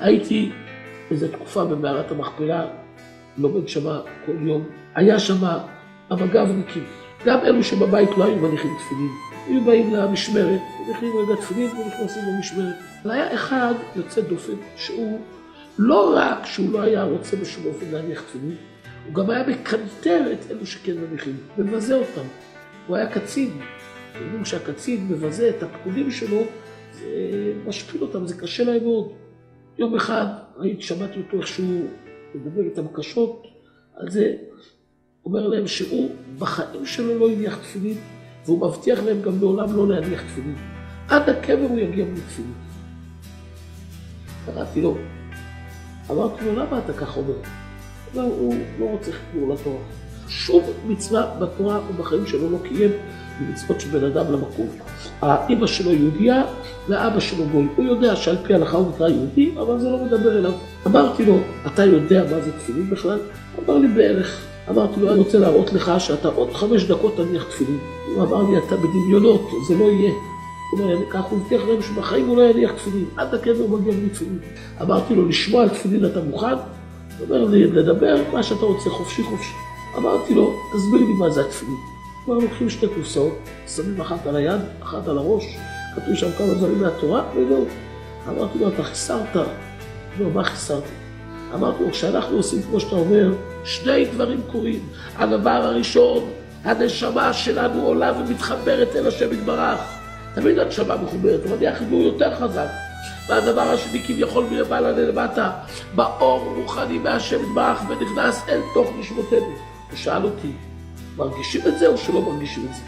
הייתי איזו תקופה במערת המכפלה, לומד שמה כל יום. היה שמה המג"בניקים, גם אלו שבבית לא היו מניחים תפילין. היו באים למשמרת, מניחים רגע תפילין ונכנסים למשמרת. אבל היה אחד יוצא דופן שהוא לא רק שהוא לא היה רוצה בשום אופן להניח תפילין, הוא גם היה מקנטר את אלו שכן מניחים, מבזה אותם. הוא היה קצין. יודעים שהקצין מבזה את הפקודים שלו, זה משפיל אותם, זה קשה להם מאוד. יום אחד שמעתי אותו איך שהוא מדבר איתם קשות, על זה אומר להם שהוא בחיים שלו לא יניח תפילין, והוא מבטיח להם גם לעולם לא להניח תפילין. עד הקבר הוא יגיע מתפילין. קראתי לו, אמרתי לו, למה אתה כך אומר? הוא לא רוצה חיבור לתורה. שום מצווה בתורה ובחיים שלו לא קיים במצוות של בן אדם למקום. האמא שלו יהודיה והאבא שלו גוי. הוא יודע שעל פי ההלכה הוא נקרא יהודי, אבל זה לא מדבר אליו. אמרתי לו, אתה יודע מה זה תפילין בכלל? אמר לי בערך. אמרתי לו, אני רוצה להראות לך שאתה עוד 5 דקות תניח תפילין. הוא אמר לי, אתה בדמיונות, זה לא יהיה. הוא אומר, כך הוא הבטיח להם שבחיים הוא לא יניח תפילין. עד הקבר הוא מגיע מתפילין. אמרתי לו, לשמוע על תפילין אתה מוכן? הוא אומר לי, לדבר מה שאתה רוצה, חופשי חופשי. אמרתי לו, תסביר לי מה זה התפילין. כבר לוקחים 2 קופסאות, שמים אחת על היד, אחת על הראש, כתוב שם כמה דברים מהתורה, וזהו. אמרתי לו, אתה חיסרת? לא, מה חיסרתי? אמרתי לו, כשאנחנו עושים כמו שאתה אומר, 2 דברים קורים. הדבר הראשון, הנשמה שלנו עולה ומתחברת אל השם יתברך. תמיד הנשמה מחוברת, אבל יחד הוא יותר חזק. והדבר השני כביכול מלמעלה ללמטה, באור רוחני מהשם יתברך ונכנס אל תוך נשמותינו. הוא שאל אותי, מרגישים את זה או שלא מרגישים את זה?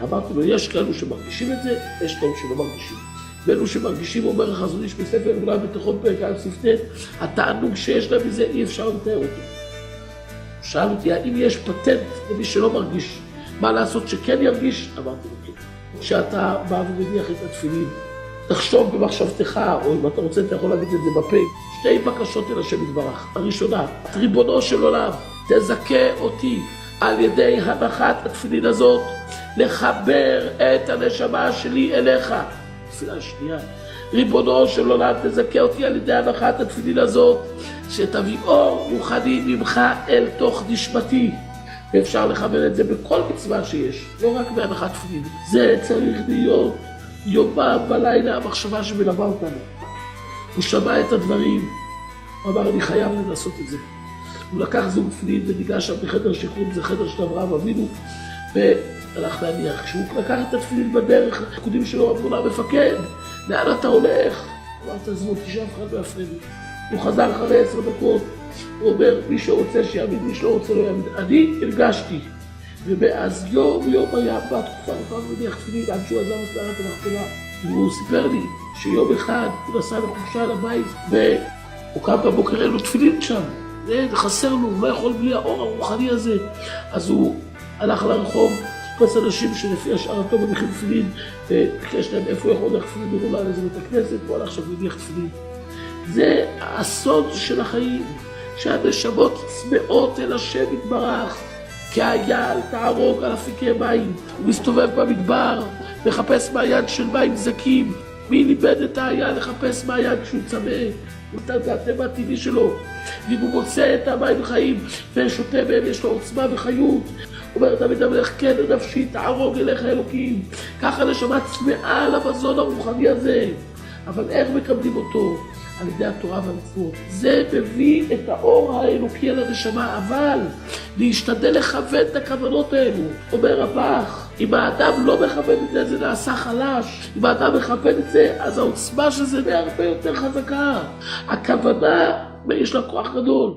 אמרתי לו, יש כאלו שמרגישים את זה, יש כאלו שלא מרגישים. ואלו שמרגישים, אומר החזון איש בספר אמונה בתיכון פרק א' סעיף ט', התענוג שיש להם מזה אי אפשר לתאר אותו. הוא שאל אותי, האם יש פטנט למי שלא מרגיש? מה לעשות שכן ירגיש? אמרתי לו, כן. כשאתה בא ומניח את התפילין, תחשוב במחשבתך, או אם אתה רוצה, אתה יכול להגיד את זה בפה. 2 בקשות אל השם יתברך. הראשונה, ריבונו של עולם, תזכה אותי על ידי הנחת התפילין הזאת, לחבר את הנשמה שלי אליך. תפילה השנייה, ריבונו של עולם, תזכה אותי על ידי הנחת התפילין הזאת, שתביא אור רוחני ממך אל תוך נשמתי. ואפשר לחבר את זה בכל מצווה שיש, לא רק בהנחת תפילין. זה צריך להיות יומם בלילה המחשבה שמלווה אותנו. הוא שמע את הדברים, הוא אמר, אני חייב לנסות את זה. הוא לקח זוג תפילין וניגש שם בחדר שחרום, זה חדר של אברהם אבינו, והלך להניח. כשהוא לקח את התפילין בדרך, הפקודים שלו אמרו לה, מפקד, לאן אתה הולך? הוא אמר, תעזבו, תשאר אחד בהפרדי. הוא חזר אחרי 10 דקות, הוא אומר, מי שרוצה שיעמיד, מי שלא רוצה לא יעמיד. אני הרגשתי. ומאז יום היה בתקופה, הוא מניח תפילין, עד שהוא עזב את מערת המכפלה. והוא סיפר לי שיום אחד הוא נסע לחופשה לבית, והוא קם בבוקר, אין לו תפילין שם. זה חסר לו, הוא לא יכול בלי האור הרוחני הזה. אז הוא הלך לרחוב, חיפש אנשים שלפי השערתו מניחים תפילין, וביקש להם איפה הוא יכול להניח תפילין, הוא הולך לאיזה בית הכנסת, הוא הלך שם להניח תפילין. זה הסוד של החיים, שהנשמות צמאות אל השם יתברך, כאייל תערוג על אפיקי מים. הוא מסתובב במדבר, מחפש מעיין של מים זקים. מי לימד את האייל לחפש מעיין כשהוא צמא? זה הטבע הטבעי שלו. ואם הוא מוצא את המים חיים ושותה מהם, יש לו עוצמה וחיות. אומר דוד המלך, כן נפשי תערוג אליך אלוקים. ככה נשמה צמאה על המזון הרוחני הזה. אבל איך מקבלים אותו? על ידי התורה והמצוות. זה מביא את האור האלוקי על הנשמה, אבל להשתדל לכוון את הכוונות האלו. אומר הפך, אם האדם לא מכוון את זה, זה נעשה חלש. אם האדם מכוון את זה, אז העוצמה של זה הרבה יותר חזקה. הכוונה, יש לה כוח גדול.